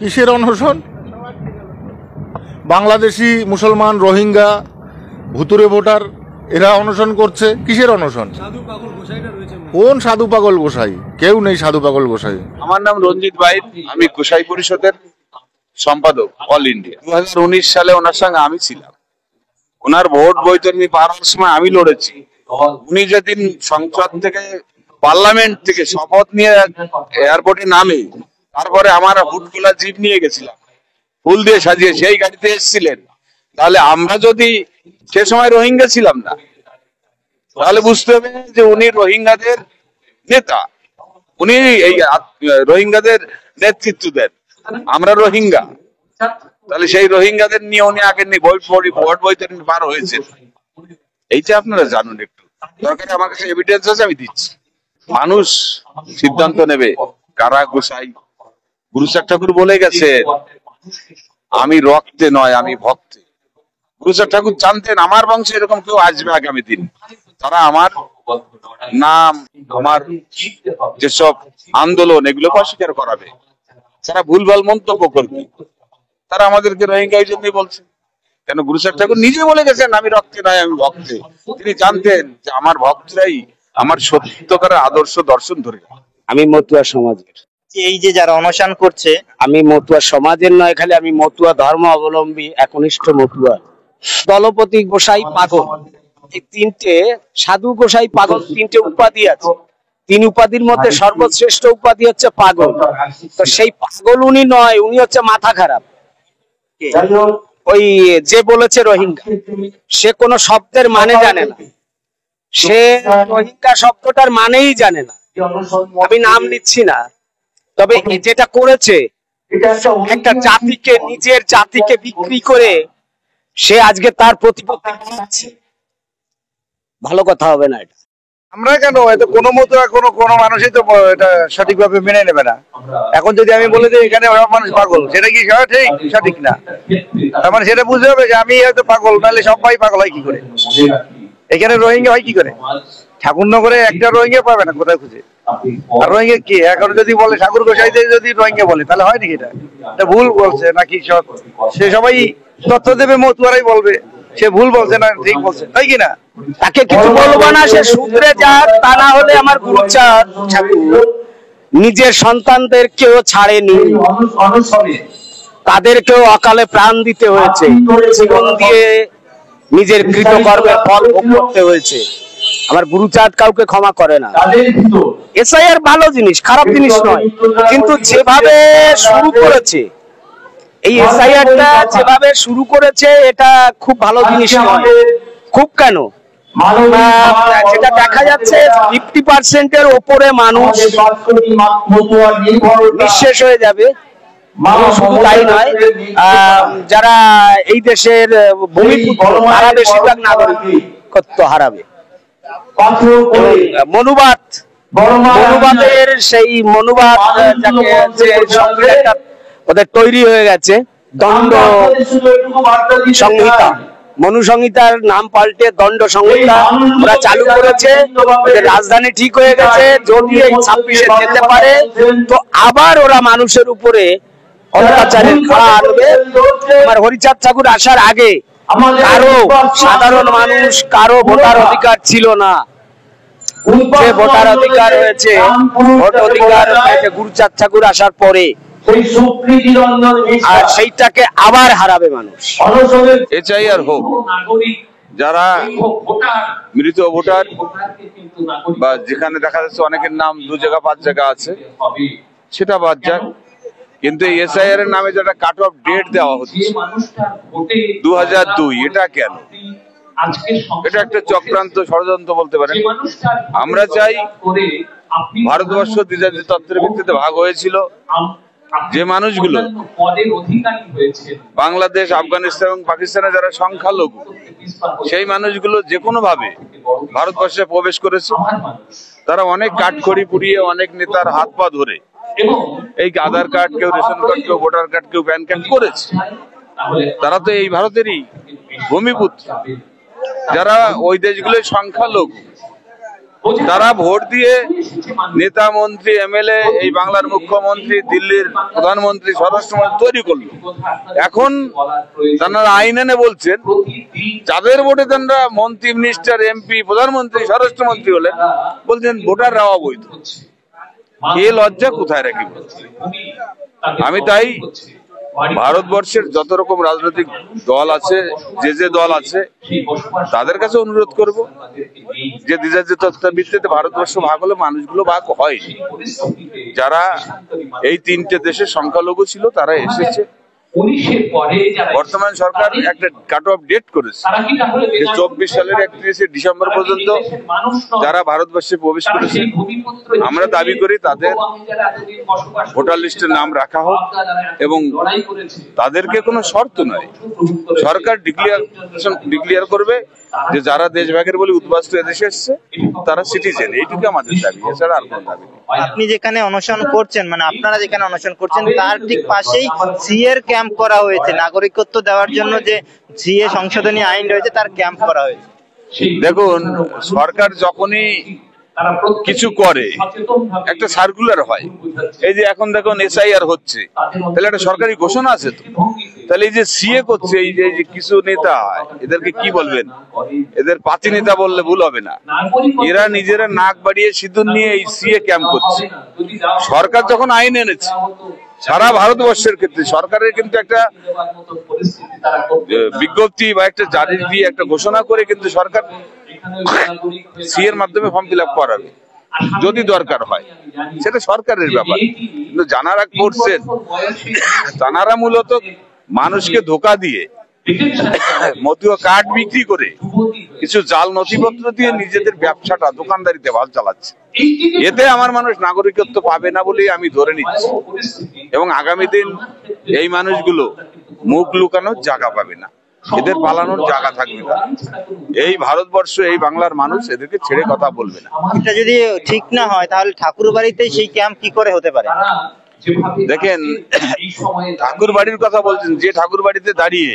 কিসের অনশন? বাংলাদেশি মুসলমান, রোহিঙ্গা, ভুতুরে ভোটার এরা অনশন করছে। কিসের অনশন? কোন সাধু পাগল গোসাই? কেউ নেই সাধু পাগল গোসাই। আমার নাম রঞ্জিত বাইর, আমি গোসাই পরিষদের সম্পাদক অল ইন্ডিয়া। 2019 সালে ওনার সঙ্গে আমি ছিলাম। ওনার ভোট বৈতরণী পার হওয়ার সময় আমি লড়েছি। উনি যেদিন সংসদ থেকে, পার্লামেন্ট থেকে শপথ নিয়ে এয়ারপোর্টে নামে, তারপরে আমার হুটখোলা জিপ নিয়ে গেছিলাম, ফুল দিয়ে সাজিয়ে সেই গাড়িতে এসেছিলেন। তাহলে আমরা যদি সে সময় রোহিঙ্গা ছিলাম না, তাহলে বুঝতে হবে যে উনি রোহিঙ্গাদের নেতা, উনি এই রোহিঙ্গাদের নেতৃত্ব দেন। আমরা রোহিঙ্গা, তাহলে সেই রোহিঙ্গাদের নিয়ে উনি আগে ভোট বৈতরণী পার হয়েছে। এইটা আপনারা জানুন। একটু দরকার আমার কাছে এভিডেন্স আছে, আমি দিচ্ছি। মানুষ সিদ্ধান্ত নেবে কারা গোসাই। গুরুচাঁদ ঠাকুর বলে গেছে, আমি রক্তে নয় আমি ভক্তে। গুরুচাঁদ ঠাকুর জানতেন আমার বংশে এরকম কেউ আসবে আগামী দিন, তারা আমার নাম, আমার যেসব আন্দোলন এগুলোকে অস্বীকার করাবে, তারা ভুলভাল মন্তব্য করবে। তারা আমাদেরকে রোহিঙ্গা এই জন্যই বলছে। কেন? গুরুচাঁদ ঠাকুর নিজে বলে গেছেন আমি রক্তে নয় আমি ভক্তে। তিনি জানতেন যে আমার ভক্তরাই আমার সত্যকারের আদর্শ দর্শন ধরে। আমি মতুয়া সমাজের। এই যে যারা অনশন করছে, আমি মতুয়া সমাজের নয়, খালি আমি মতুয়া ধর্ম অবলম্বী একনিষ্ঠ মতুয়া। দলপতি গোসাই পাগল, এই তিনটে সাধু গোসাই পাগল, তিনটে উপাধি আছে। তিন উপাধির মধ্যে সর্বশ্রেষ্ঠ উপাধি হচ্ছে পাগল। তো সেই পাগল উনি নয়, উনি হচ্ছে মাথা খারাপ। ওই যে বলেছে রোহিঙ্গা, সে কোনো শব্দের মানে জানে না। সে রোহিঙ্গা শব্দটার মানেই জানে না। আমি নাম নিচ্ছি না, তবে যেটা করেছে, একটা জাতিকে, নিজের জাতিকে বিক্রি করে সে আজকে তার প্রতিপত্তি বানাচ্ছে। ভালো কথা হবে না এটা। আমরা কেন, এটা কোনো মতো কোনো মানুষই তো এটা সঠিকভাবে মেনে নেবে না। এখন যদি আমি বলে দিই এখানে সব মানুষ পাগল, সেটা কি সঠিক না? তার মানে সেটা বুঝতে হবে যে আমি হয়তো পাগল, নাহলে সবাই পাগল হয় কি করে? এখানে রোহিঙ্গা হয় কি করে? ঠাকুরনগরে একটা রোহিঙ্গা পাবে না কোথায় খুঁজে। আর রোহিঙ্গা কি এখন যদি বলে ঠাকুর গোসাইদের যদি রোহিঙ্গা বলে, তাহলে হয় নাকি? এটা ভুল বলছে নাকি সব? সে সবাই তথ্য দেবে, মতুয়ারাই বলবে সে ভুল বলছে না ঠিক বলছে, তাই কিনা? তাকে কিছু বলবো না, সে সূত্রে যাক। তা না হলে আমার গুরুচাঁদ ঠাকুর নিজের সন্তানদের কেউ ছাড়েনি, তাদেরকেও অকালে প্রাণ দিতে হয়েছে, জীবন দিয়ে নিজের কৃতকর্মের ফল ভোগ করতে হয়েছে। আমার গুরুচাঁদ কাউকে ক্ষমা করে না। এসআইআর ভালো জিনিস, খারাপ জিনিস নয়, কিন্তু যেভাবে শুরু করেছে, এই এসআইআরটা যেভাবে শুরু করেছে, এটা খুব ভালো জিনিস নয়। খুব কেন? যেটা দেখা যাচ্ছে 50% ওপরে মানুষ নিঃশেষ হয়ে যাবে। শুধু তাই নয়, যারা এই দেশের ভূমিপুত্র তারা বেশিরভাগ নাগরিকত্ব হারাবে। মনুবাদের সেই মনুবাদ যাকে যে সংবিধানটা ওদের তৈরি হয়ে গেছে, দণ্ড সংহিতা, মনু সংহিতার নাম পাল্টে দণ্ড সংহিতা ওরা চালু করেছে। রাজধানী ঠিক হয়ে গেছে, যদি এই 26-এ যেতে পারে তো আবার ওরা মানুষের উপরে অত্যাচারের খাড়া আনবে। আমার হরিচাঁদ ঠাকুর আসার আগে কারো, সাধারণ মানুষ কারো ভোটার অধিকার ছিল না। যে ভোটার অধিকার হয়েছে, ভোট অধিকার হয়েছে গুরুচাঁদ ঠাকুর আসার পরে, আর সেইটাকে আবার হারাবে মানুষ। এসআইআর হোক, যারা মৃত ভোটার বা যেখানে দেখা যাচ্ছে অনেকের নাম 2 জায়গা 5 জায়গা আছে, সেটা বাদ যাক। কিন্তু এসআইআর এর নামে যেটা কাট অফ ডেট দেওয়া হচ্ছে 2002, এটা কেন? এটা একটা চক্রান্ত, ষড়যন্ত্র বলতে পারেন। আমরা চাই ভারতবর্ষ দ্বিজাতি তত্ত্বের ভিত্তিতে ভাগ হয়েছিল। যে মানুষগুলো বাংলাদেশ, আফগানিস্তান এবং পাকিস্তানে যারা সংখ্যালঘু, সেই মানুষগুলো যে কোনো ভাবে ভারতবর্ষে প্রবেশ করেছে। তারা অনেক কাঠখড়ি পুড়িয়ে, অনেক নেতার হাত পা ধরে এই আধার কার্ড, কেউ রেশন কার্ড, কেউ ভোটার কার্ড, কেউ প্যান কার্ড করেছে। তারা তো এই ভারতেরই ভূমিপুত্র। যারা ওই দেশগুলোর সংখ্যালঘু, তারা ভোট দিয়ে নেতা মন্ত্রী এমএলএ এই বাংলার মুখ্যমন্ত্রী দিল্লির প্রধানমন্ত্রী স্বরাষ্ট্রমন্ত্রী তৈরি করলো। এখন তারা আইন এনে বলছেন যাদের ভোটে তারা মন্ত্রী মিনিস্টার এমপি প্রধানমন্ত্রী স্বরাষ্ট্রমন্ত্রী হলেন বলছেন ভোটাররা অবৈধ। এ লজ্জা কোথায় রাখি? আমি তাই ভারতবর্ষের যত রকম রাজনৈতিক দল আছে, যে দল আছে, তাদের কাছে অনুরোধ করব যে দ্বিজাতীয়তার ভিত্তিতে ভারতবর্ষ ভাগ হলে মানুষগুলো ভাগ হয়নি। যারা এই তিনটে দেশের সংখ্যালঘু ছিল তারা এসেছে। বর্তমান সরকার একটা কাট অফ ডেট করেছে যে 24 সালের 31শে ডিসেম্বর পর্যন্ত যারা ভারতবর্ষে প্রবেশ করেছে আমরা দাবি করি তাদের ভোটার লিস্টে নাম রাখা হোক এবং তাদেরকে কোনো শর্ত নয়, সরকার ডিক্লিয়ার করবে যে যারা দেশভাগের বলে উদ্বাস্তু এদেশে এসছে তারা সিটিজেন। এইটুকু আমাদের দাবি, এছাড়া আর কোনো দাবি নেই। আপনি যেখানে অনশন করছেন, মানে আপনারা যেখানে অনশন করছেন তার ঠিক পাশেই সিএর ক্যাম্প করা হয়েছে, নাগরিকত্ব দেওয়ার জন্য যে সিএ সংশোধনী আইন রয়েছে তার ক্যাম্প করা হয়েছে। দেখুন, সরকার যখনই কিছু করে একটা সার্কুলার হয়। এই যে এখন দেখুন এসআইআর হচ্ছে, তাহলে একটা সরকারি ঘোষণা আছে তো। তাহলে এই যে সিএ করছে, এই যে কিছু নেতা, এদেরকে কি বলবেন, এদের পাতি নেতা বললে ভুল হবে না। এরা নিজেরা নাক বাড়িয়ে সিঁদুর নিয়ে এই সিএ ক্যাম্প করছে। সরকার যখন আইন এনেছে সারা ভারতবর্ষের ক্ষেত্রে, সরকারের কিন্তু একটা বিজ্ঞপ্তি বা একটা জারি দিয়ে একটা ঘোষণা করে কিন্তু সরকার সি এর মাধ্যমে ফর্ম ফিল আপ করাবে যদি দরকার হয়, সেটা সরকারের ব্যাপার। কিন্তু যারা করছেন তারা মূলত মানুষকে ধোকা দিয়ে মতুয়া কার্ড বিক্রি করে কিছু জাল নথিপত্র দিয়ে নিজেদের ব্যবসাটা দোকানদারিতে ভাল চালাচ্ছে। এতে আমার মানুষ নাগরিকত্ব পাবে না বলেই আমি ধরে নিচ্ছি, এবং আগামী দিন এই মানুষগুলো মুখ লুকানোর জায়গা পাবে না, এদের পালানোর জায়গা থাকবে না। এই ভারতবর্ষ, এই বাংলার মানুষ এদেরকে ছেড়ে কথা বলবে না। এটা যদি ঠিক না হয় তাহলে ঠাকুর বাড়িতে সেই ক্যাম্প কি করে হতে পারে? দেখেন, ঠাকুর বাড়ির কথা বলছেন, যে ঠাকুর বাড়িতে দাঁড়িয়ে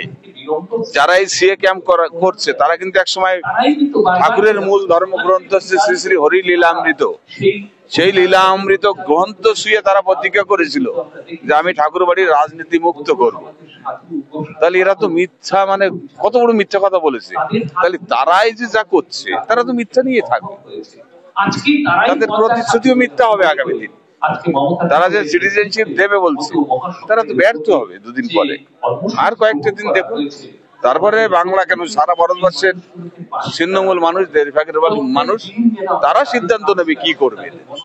যারা এই সিএ ক্যাম্প করছে তারা কিন্তু একসময় ঠাকুরের মূল ধর্মগ্রন্থ হচ্ছে শ্রী শ্রী হরি লীলামৃত, সেই লীলামৃত গ্রন্থ শুয়ে তারা প্রতিজ্ঞা করেছিল যে আমি ঠাকুর বাড়ির রাজনীতি মুক্ত করব। তাহলে এরা তো মিথ্যা, মানে কত বড় মিথ্যা কথা বলেছে। তাহলে তারাই যে যা করছে তারা তো মিথ্যা নিয়ে থাকবে, তাদের প্রতিশ্রুতিও মিথ্যা হবে আগামী দিন। তারা যে সিটিজেনশিপ দেবে বলছে তারা তো ব্যর্থ হবে দুদিন পরে। আর কয়েকটা দিন দেখুন, তারপরে বাংলা কেন সারা ভারতবর্ষের ছিন্নমূল মানুষ, দেশভাগের মানুষ, তারা সিদ্ধান্ত নেবে কি করবে।